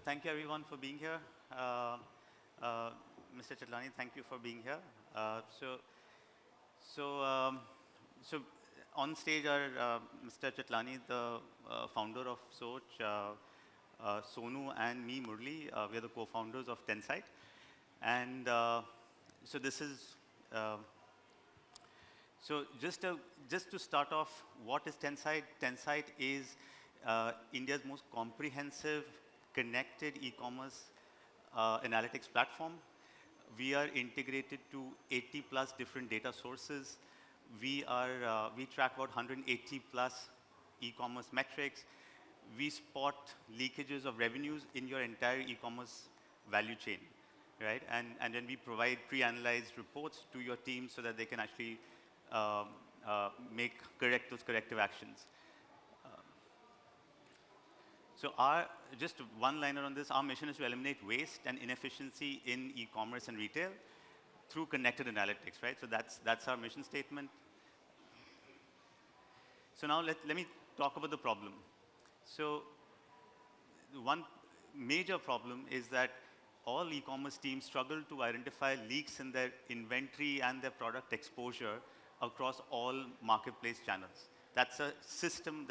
thank you everyone for being here. Mr. Chatlani, thank you for being here. So, um, so on stage are Mr. Chatlani, the founder of Soch, Sonu and me, Murali. We are the co-founders of Tensight. And so this is, so just to start off, what is Tensight? Tensight is India's most comprehensive connected e-commerce analytics platform. We are integrated to 80 plus different data sources. We track about 180 plus e-commerce metrics. We spot leakages of revenues in your entire e-commerce value chain, right? And then we provide pre-analyzed reports to your team so that they can actually make those corrective actions. So just one liner on this, our mission is to eliminate waste and inefficiency in e-commerce and retail through connected analytics, right? So that's our mission statement. So now let me talk about the problem. So one major problem is that all e-commerce teams struggle to identify leaks in their inventory and their product exposure across all marketplace channels. That's a system,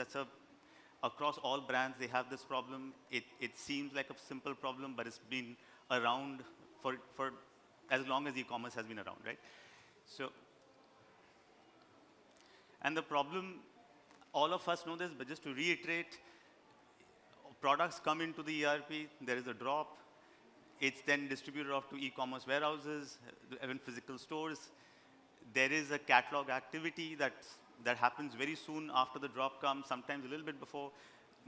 across all brands, they have this problem. It seems like a simple problem, but it's been around for as long as e-commerce has been around, right? So, and the problem, all of us know this, but just to reiterate, products come into the ERP, there is a drop. It's then distributed off to e-commerce warehouses, even physical stores. There is a catalog activity that happens very soon after the drop comes, sometimes a little bit before.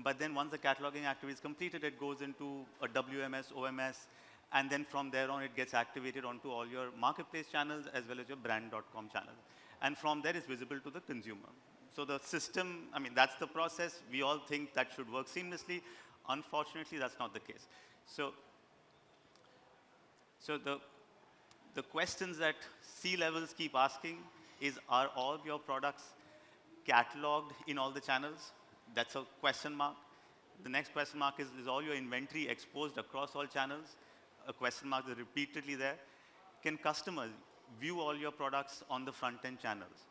But then once the cataloging activity is completed, it goes into a WMS, OMS, and then from there on, it gets activated onto all your marketplace channels as well as your brand.com channel. And from there, it's visible to the consumer. So the system, I mean, that's the process. We all think that should work seamlessly. Unfortunately, that's not the case. So the questions that C-levels keep asking is, are all your products cataloged in all the channels? That's a question mark. The next question mark is all your inventory exposed across all channels? A question mark is repeatedly there. Can customers view all your products on the front-end channels,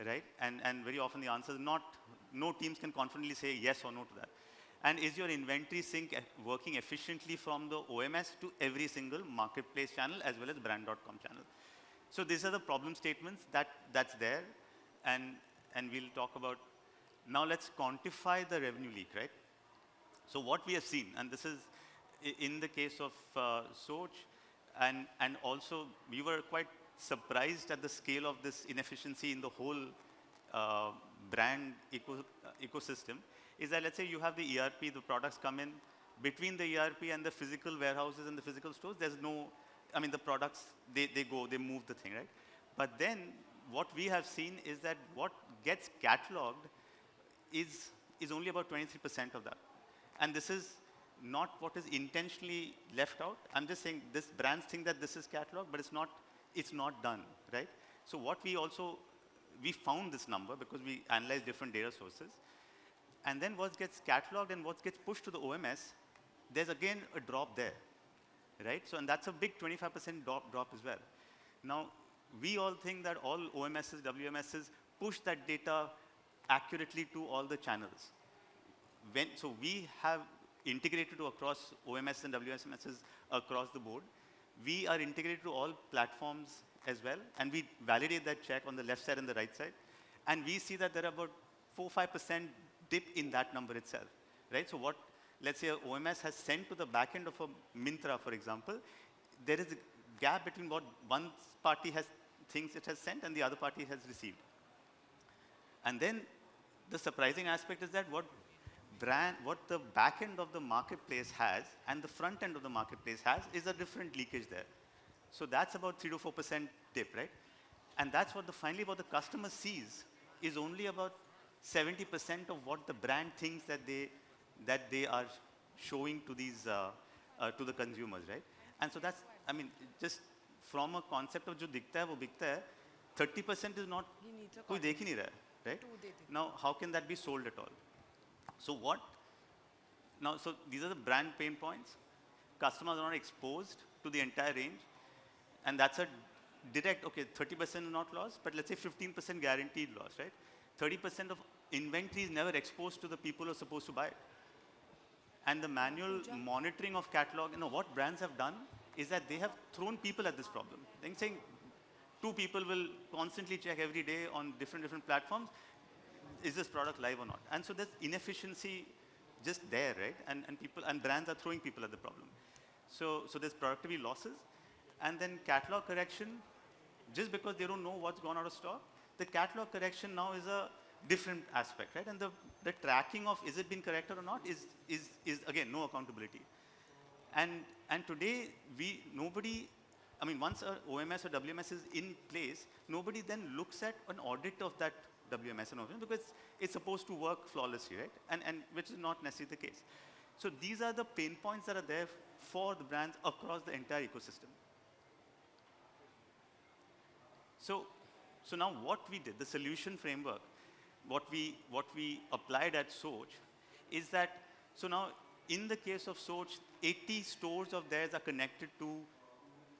right? And very often the answer is no teams can confidently say yes or no to that. And is your inventory sync working efficiently from the OMS to every single marketplace channel as well as brand.com channel? So these are the problem statements that's there, and we'll talk about. Now let's quantify the revenue leak, right? So what we have seen, and this is in the case of Soch, and also we were quite surprised at the scale of this inefficiency in the whole brand ecosystem, is that let's say you have the ERP, the products come in, between the ERP and the physical warehouses and the physical stores, there's no, I mean, the products, they move the thing, right? But then what we have seen is that what gets cataloged is only about 23% of that. And this is not what is intentionally left out. I'm just saying this brands think that this is cataloged, but it's not done, right? So what we found this number because we analyzed different data sources. And then what gets cataloged and what gets pushed to the OMS, there's again a drop there, right? So, and that's a big 25% drop as well. Now, we all think that all OMSs, WMSs push that data accurately to all the channels. So we have integrated to across OMS and WMSs across the board. We are integrated to all platforms as well, and we validate that check on the left side and the right side. And we see that there are about 4-5% dip in that number itself, right? So what, let's say, OMS has sent to the back end of a Myntra, for example, there is a gap between what one party thinks it has sent and the other party has received. And then the surprising aspect is that what the back end of the marketplace has and the front end of the marketplace has is a different leakage there. So that's about 3 to 4% dip, right? And that's what finally what the customer sees is only about 70% of what the brand thinks that they are showing to these to the consumers, right? And so that's, I mean, just from a concept of जो दिखता है वो बिकता है, 30% is not कोई देख ही नहीं रहा है, right? Now how can that be sold at all? So what? Now so these are the brand pain points. customers are not exposed to the entire range. And that's a direct, okay, 30% not loss, but let's say 15% guaranteed loss, right? 30% of inventory is never exposed to the people who are supposed to buy it. And the manual monitoring of catalog, what brands have done is that they have thrown people at this problem. They're saying 2 people will constantly check every day on different platforms, is this product live or not? And so there's inefficiency just there, right? And brands are throwing people at the problem. So there's productivity losses. And then catalog correction, just because they don't know what's gone out of stock, the catalog correction now is a different aspect, right? And the tracking of is it been corrected or not is again, no accountability. And today, nobody, once a OMS or WMS is in place, nobody then looks at an audit of that WMS and OMS because it's supposed to work flawlessly, right? And which is not necessarily the case. So these are the pain points that are there for the brands across the entire ecosystem. So now what we did, the solution framework, what we applied at Soch is that, so now in the case of Soch, 80 stores of theirs are connected to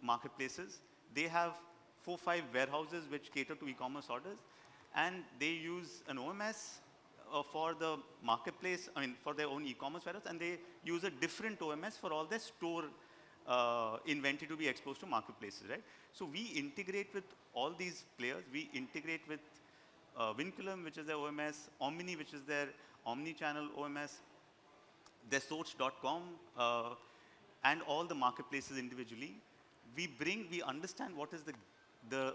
marketplaces. They have 4-5 warehouses which cater to e-commerce orders, and they use an OMS for the marketplace, for their own e-commerce warehouse, and they use a different OMS for all their store inventory to be exposed to marketplaces, right? So we integrate with all these players. We integrate with Vinculum, which is their OMS, Omni, which is their omni-channel OMS, their Soch.com, and all the marketplaces individually. We understand what is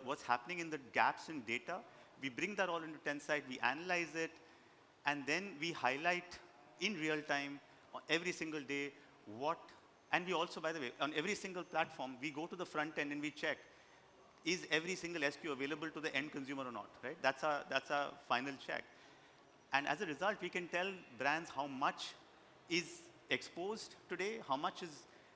what's happening in the gaps in data. We bring that all into Tensight, we analyze it, and then we highlight in real time, every single day, and we also, by the way, on every single platform, we go to the front end and we check, is every single SKU available to the end consumer or not, right? That's our final check. And as a result, we can tell brands how much is exposed today, how much is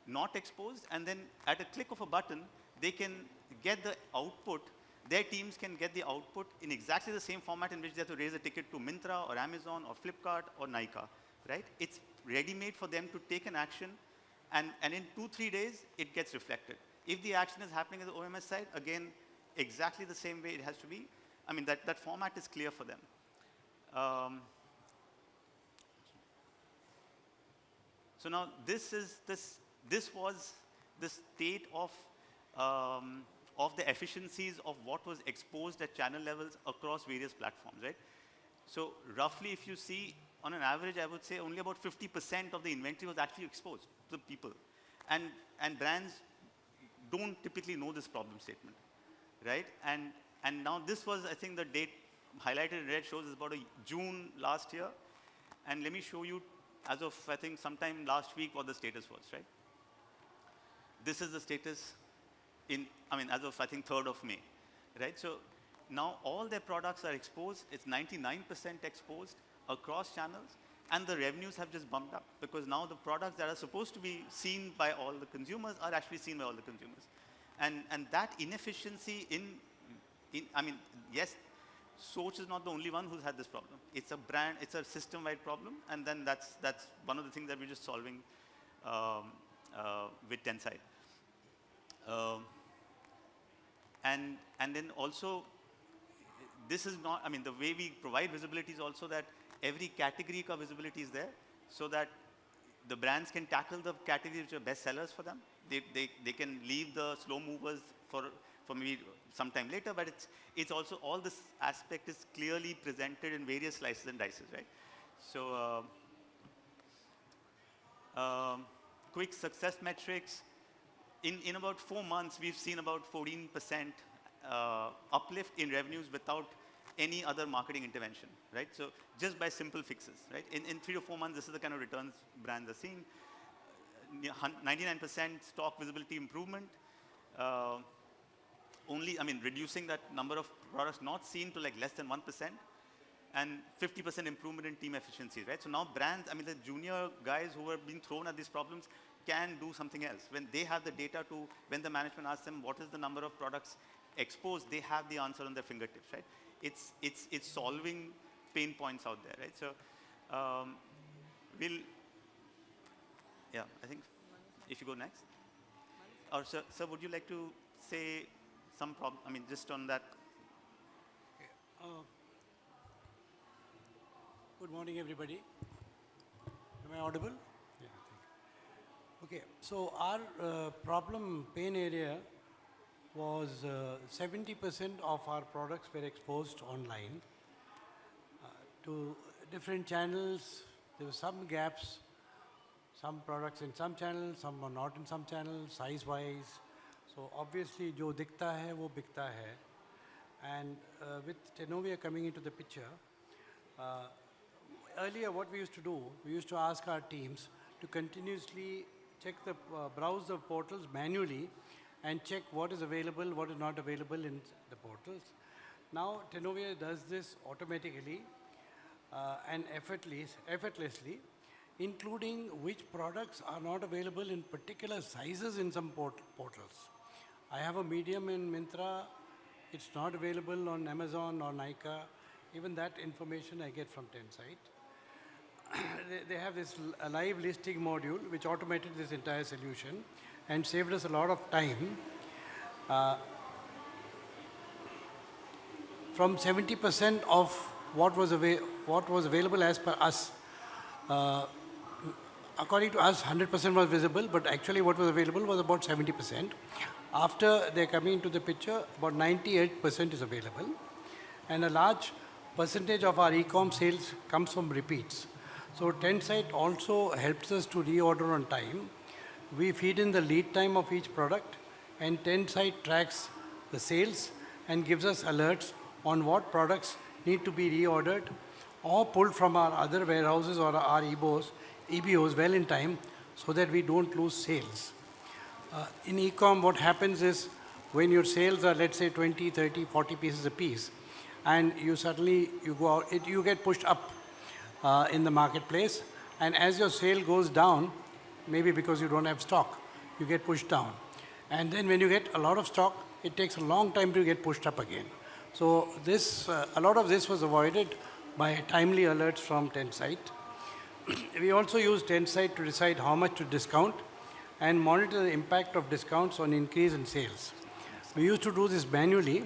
not exposed, and then at a click of a button, they can get the output. Their teams can get the output in exactly the same format in which they have to raise a ticket to Myntra or Amazon or Flipkart or Nykaa, right? It's ready-made for them to take an action, and in 2-3 days, it gets reflected. If the action is happening at the OMS side, again, exactly the same way it has to be. That format is clear for them. So now this was the state of the efficiencies of what was exposed at channel levels across various platforms, right? So roughly, if you see, on an average, I would say only about 50% of the inventory was actually exposed to the people. And brands don't typically know this problem statement, right? And now this was, I think the date highlighted in red shows is about June last year. And let me show you, as of, I think, sometime last week, what the status was, right? This is the status as of, I think, 3rd of May, right? So now all their products are exposed. It's 99% exposed across channels, and the revenues have just bumped up because now the products that are supposed to be seen by all the consumers are actually seen by all the consumers. And that inefficiency yes, Soch is not the only one who's had this problem. It's a system-wide problem, and then that's one of the things that we're just solving with Tensight. And then also, this is not, the way we provide visibility is also that every category ka visibility is there, so that the brands can tackle the categories which are best sellers for them. They can leave the slow movers for maybe sometime later, but it's also, all this aspect is clearly presented in various slices and dices, right? So quick success metrics. In about 4 months, we've seen about 14% uplift in revenues without any other marketing intervention, right? So just by simple fixes, right? In 3 to 4 months, this is the kind of returns brands are seeing. 99% stock visibility improvement. Reducing that number of products not seen to like less than 1%, and 50% improvement in team efficiency, right? So now brands, the junior guys who are being thrown at these problems can do something else. When they have the data when the management asks them what is the number of products exposed, they have the answer on their fingertips, right? It's solving pain points out there, right? So I think if you go next. Or sir, would you like to say some problem? I mean, just on that. Good morning, everybody. Am I audible? Yeah, thank you. Okay, so our pain area was 70% of our products were exposed online to different channels. There were some gaps, some products in some channels, some are not in some channels, size-wise. So obviously, jo dikhta hai, wo bikta hai. And with Tenovia coming into the picture, earlier what we used to do, we used to ask our teams to continuously check browse the portals manually and check what is available, what is not available in the portals. Now Tenovia does this automatically and effortlessly, including which products are not available in particular sizes in some portals. I have a medium in Myntra, it's not available on Amazon or Nykaa. Even that information I get from Tensight. They have this live listing module which automated this entire solution and saved us a lot of time. From 70% of what was available as per us, according to us, 100% was visible, but actually what was available was about 70%. After they're coming into the picture, about 98% is available. And a large percentage of our e-com sales comes from repeats. So Tensight also helps us to reorder on time. We feed in the lead time of each product, and Tensight tracks the sales and gives us alerts on what products need to be reordered or pulled from our other warehouses or our EBOs well in time so that we don't lose sales. In e-com, what happens is when your sales are, let's say, 20, 30, 40 pieces a piece, and you go out, you get pushed up in the marketplace, and as your sale goes down, maybe because you don't have stock, you get pushed down. And then when you get a lot of stock, it takes a long time to get pushed up again. So a lot of this was avoided by timely alerts from Tensight. We also use Tensight to decide how much to discount and monitor the impact of discounts on increase in sales. We used to do this manually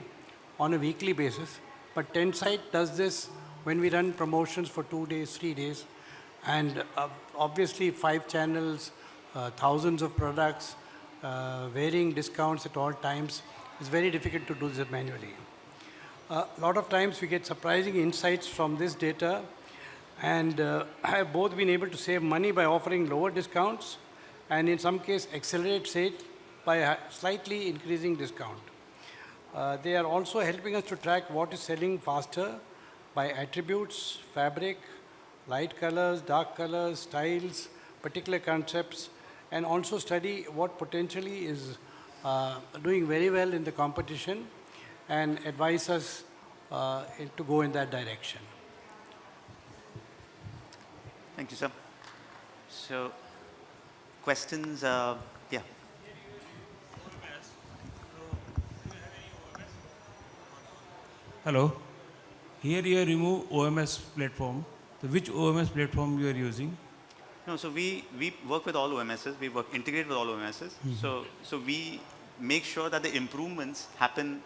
on a weekly basis, but Tensight does this when we run promotions for 2 days, 3 days, and obviously 5 channels, thousands of products, varying discounts at all times. It's very difficult to do this manually. A lot of times we get surprising insights from this data, and I have both been able to save money by offering lower discounts and in some case accelerate sales by slightly increasing discount. They are also helping us to track what is selling faster by attributes, fabric, light colors, dark colors, styles, particular concepts, and also study what potentially is doing very well in the competition and advise us to go in that direction. Thank you, sir. So, questions? Yeah. Hello. Here you remove OMS platform. So which OMS platform you are using? No, so we work with all OMSs. We integrate with all OMSs. Mm-hmm. So we make sure that the improvements happen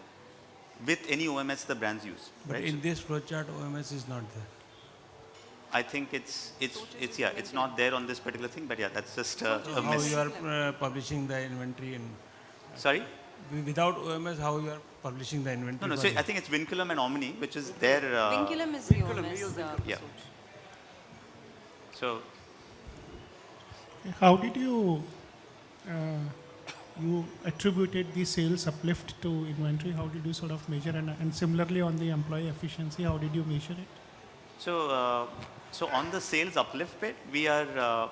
with any OMS the brands use. But right? in this flowchart, OMS is not there. I think it's not there on this particular thing, but yeah, that's just a how you are publishing the inventory and. Sorry. Without OMS, how you are publishing the inventory? No. So I think it's Vinculum and Omni, which is there. Vinculum is the OMS. Yeah. So. How did you attributed the sales uplift to inventory? How did you sort of measure, and similarly on the employee efficiency, how did you measure it? So on the sales uplift bit, we are,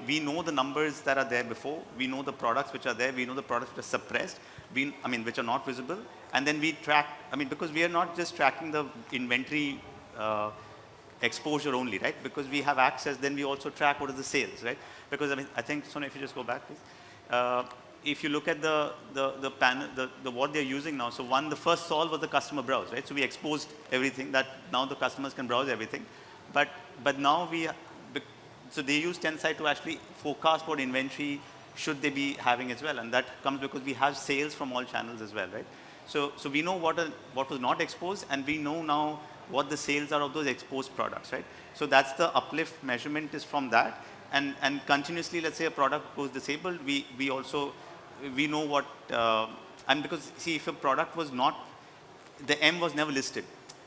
we know the numbers that are there before. We know the products which are there. We know the products which are suppressed. Which are not visible. And then we track, because we are not just tracking the inventory exposure only, right? Because we have access, then we also track what is the sales, right? Because I think, Sonia, if you just go back, please. If you look at the panel, what they're using now, so the first solve was the customer browse, right? So we exposed everything that now the customers can browse everything. But now so they use Tensight to actually forecast what inventory should they be having as well? And that comes because we have sales from all channels as well, right? So we know what was not exposed, and we know now what the sales are of those exposed products, right? So that's the uplift measurement is from that. And continuously, let's say a product goes disabled, we know what, and because see, if a product was not, the M was never listed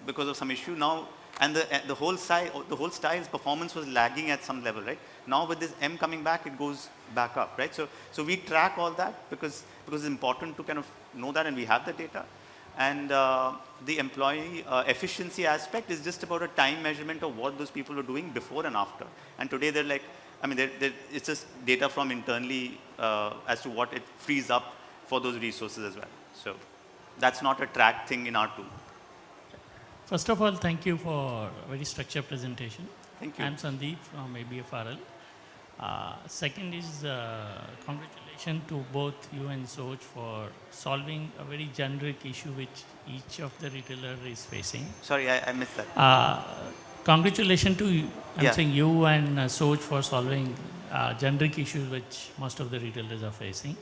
because of some issue now, and the whole style's performance was lagging at some level, right? Now with this M coming back, it goes back up, right? So we track all that because it's important to kind of know that, and we have the data. And the employee efficiency aspect is just about a time measurement of what those people were doing before and after. And today they're like, I mean, it's just data from internally as to what it frees up for those resources as well. So that's not a track thing in our tool. First of all, thank you for a very structured presentation. Thank you. I'm Sandeep from ABFRL. Second is congratulations to both you and Soch for solving a very generic issue which each of the retailer is facing. Sorry, I missed that. Congratulations to you, Yeah. saying you and Soch for solving generic issues which most of the retailers are facing.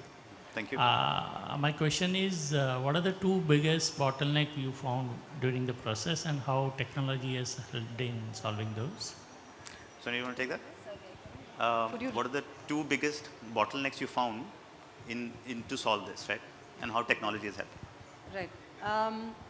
Thank you. My question is, what are the two biggest bottlenecks you found during the process, and how technology has helped in solving those? So you want to take that? Could you- What are the two biggest bottlenecks you found to solve this, right? And how technology has helped? Right.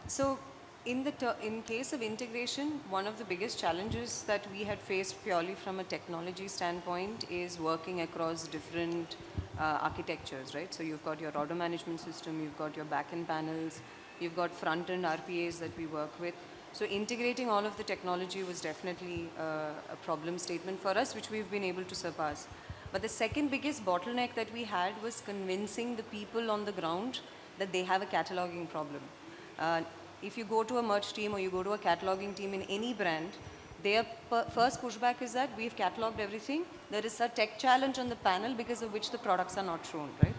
So in case of integration, one of the biggest challenges that we had faced purely from a technology standpoint is working across different architectures, right? So you've got your order management system, you've got your back-end panels, you've got front-end RPAs that we work with. So integrating all of the technology was definitely a problem statement for us, which we've been able to surpass. But the second biggest bottleneck that we had was convincing the people on the ground that they have a cataloging problem. If you go to a merch team or you go to a cataloging team in any brand, their first pushback is that we've cataloged everything. There is a tech challenge on the panel because of which the products are not shown, right?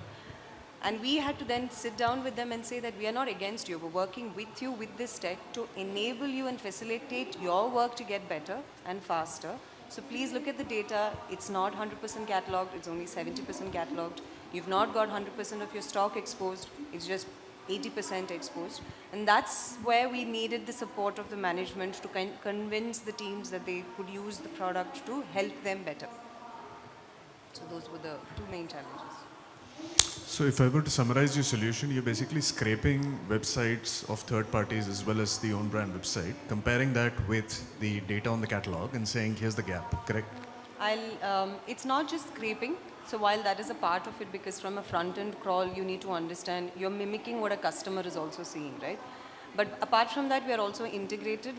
And we had to then sit down with them and say that we are not against you. We're working with you with this tech to enable you and facilitate your work to get better and faster. So please look at the data. It's not 100% cataloged. It's only 70% cataloged. You've not got 100% of your stock exposed. It's just 80% exposed. And that's where we needed the support of the management to convince the teams that they could use the product to help them better. So those were the two main challenges. So if I were to summarize your solution, you're basically scraping websites of third parties as well as the own brand website, comparing that with the data on the catalog and saying, here's the gap, correct? It's not just scraping. So while that is a part of it, because from a front-end crawl, you need to understand, you're mimicking what a customer is also seeing, right? But apart from that, we are also integrated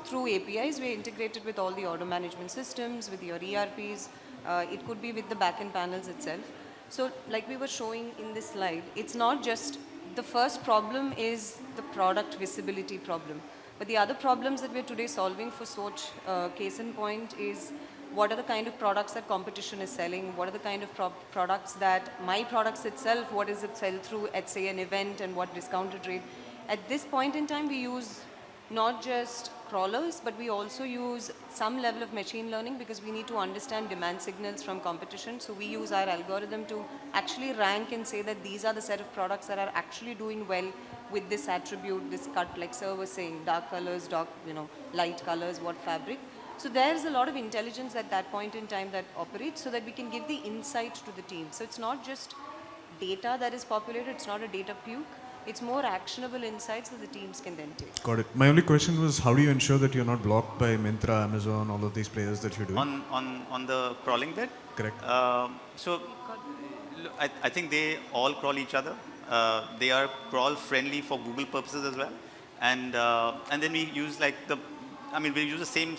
through APIs, we're integrated with all the order management systems, with your ERPs. It could be with the back-end panels itself. So like we were showing in this slide, it's not just, the first problem is the product visibility problem. But the other problems that we're today solving for Soch, case in point, is what are the kind of products that competition is selling? What are the kind of products that my products itself, what is it sell through at say an event and what discounted rate? At this point in time, we use not just crawlers, but we also use some level of machine learning because we need to understand demand signals from competition. So we use our algorithm to actually rank and say that these are the set of products that are actually doing well with this attribute, this cut, like Sir was saying, dark colors, light colors, what fabric. So there's a lot of intelligence at that point in time that operates so that we can give the insight to the team. So it's not just data that is populated, it's not a data puke, it's more actionable insights that the teams can then take. Got it. My only question was, how do you ensure that you're not blocked by Myntra, Amazon, all of these players that you're doing? On the crawling bit? Correct. So I think they all crawl each other. They are crawl friendly for Google purposes as well. And then we use we use the same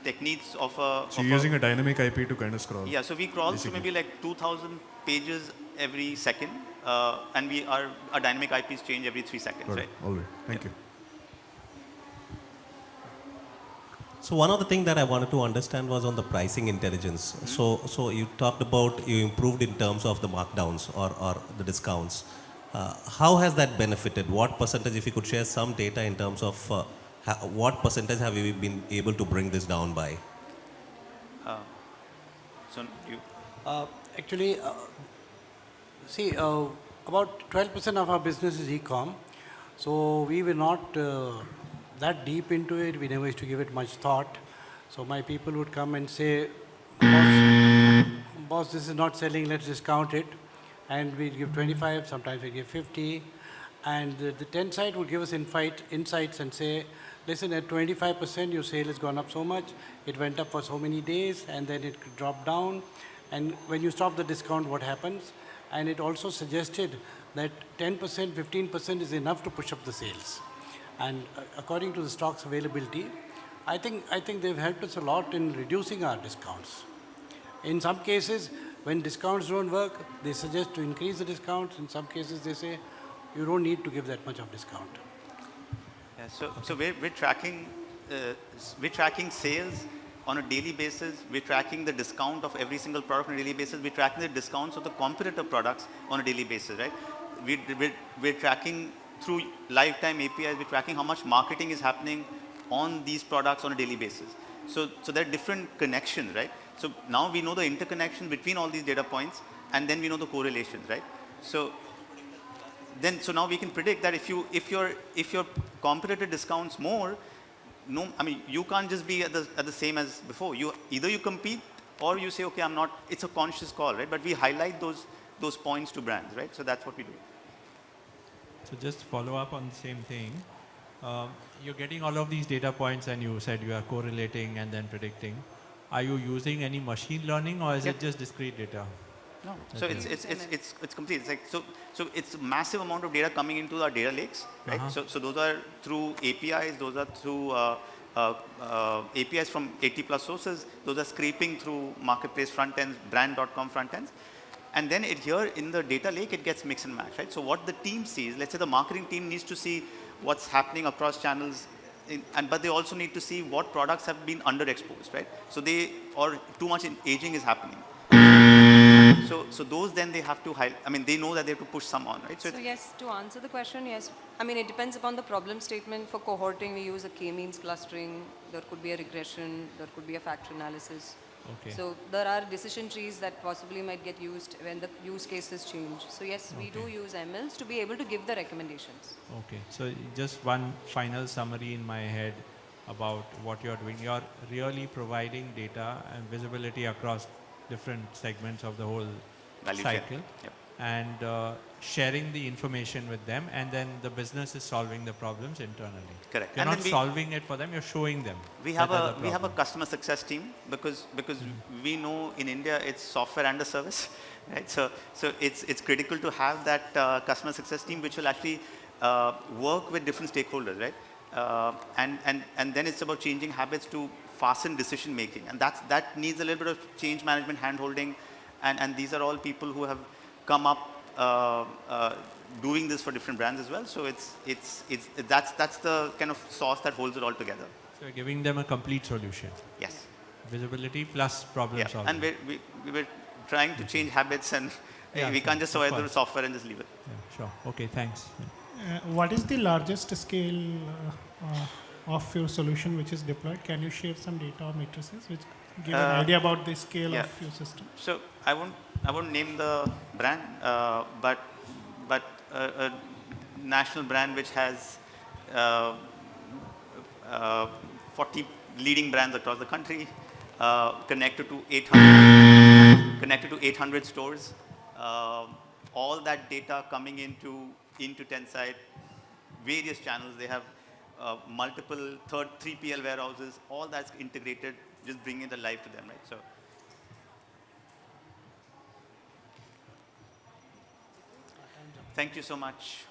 techniques of a... So you're using a dynamic IP to kind of scroll? Yeah, so we crawl through maybe like 2,000 pages every second. And our dynamic IPs change every 3 seconds, Got it. right? All right. Thank you. So one of the things that I wanted to understand was on the pricing intelligence. So you talked about you improved in terms of the markdowns or the discounts. How has that benefited? What percentage, if you could share some data in terms of what percentage have you been able to bring this down by? So you... Actually, See, about 12% of our business is e-com. So we were not that deep into it. We never used to give it much thought. So my people would come and say, boss, this is not selling, let's discount it. And we'd give 25, sometimes we give 50. And the 10 side would give us insights and say, listen, at 25%, your sale has gone up so much. It went up for so many days, and then it dropped down. And when you stop the discount, what happens? And it also suggested that 10%, 15% is enough to push up the sales. And according to the stocks availability, I think they've helped us a lot in reducing our discounts. In some cases, when discounts don't work, they suggest to increase the discounts. In some cases, they say, you don't need to give that much of discount. Yeah, so we're tracking sales on a daily basis. We're tracking the discount of every single product on a daily basis. We're tracking the discounts of the competitor products on a daily basis, right? We're tracking through lifetime APIs. We're tracking how much marketing is happening on these products on a daily basis. So there are different connections, right? So now we know the interconnection between all these data points, and then we know the correlations, right? So now we can predict that if your competitor discounts more, you can't just be at the same as before. Either you compete or you say, okay, I'm not. It's a conscious call, right? But we highlight those points to brands, right? So that's what we do. So just follow up on the same thing. You're getting all of these data points, and you said you are correlating and then predicting. Are you using any machine learning, or is it just discrete data? No. So it's complete. It's like so it's a massive amount of data coming into our data lakes, right? So those are through APIs. Those are through APIs from 80 plus sources. Those are scraping through marketplace front ends, brand.com front ends. And then here in the data lake, it gets mix and match, right? So what the team sees, let's say the marketing team needs to see what's happening across channels, but they also need to see what products have been underexposed, right? So or too much aging is happening. So those then they have to they know that they have to push some on, right? So yes, to answer the question, yes. It depends upon the problem statement. For cohorting, we use a k-means clustering. There could be a regression. There could be a factor analysis. Okay. So there are decision trees that possibly might get used when the use cases change. So yes, we do use MLs to be able to give the recommendations. Okay. So just one final summary in my head about what you're doing. You're really providing data and visibility across different segments of the whole value cycle. chain. Yep. And sharing the information with them, and then the business is solving the problems internally. Correct. You're And not solving it for them, you're showing them. We have a customer success team because we know in India it's software and a service, right? So it's critical to have that customer success team which will actually work with different stakeholders, right? And then it's about changing habits to fasten decision making, and that needs a little bit of change management, hand holding, and these are all people who have come up doing this for different brands as well. So that's the kind of sauce that holds it all together. So you're giving them a complete solution. Yes. Visibility plus problem solving. And we're trying to change habits, and we can't just survive the software and just leave it. Yeah, sure. Okay, thanks. What is the largest scale of your solution which is deployed? Can you share some data or matrices which give an idea about the scale of your system? So I won't name the brand, but a national brand which has 40 leading brands across the country, connected to 800 stores. All that data coming into Tensight, various channels. They have multiple 3PL warehouses. All that's integrated, just bringing the life to them, right? So. Thank you so much.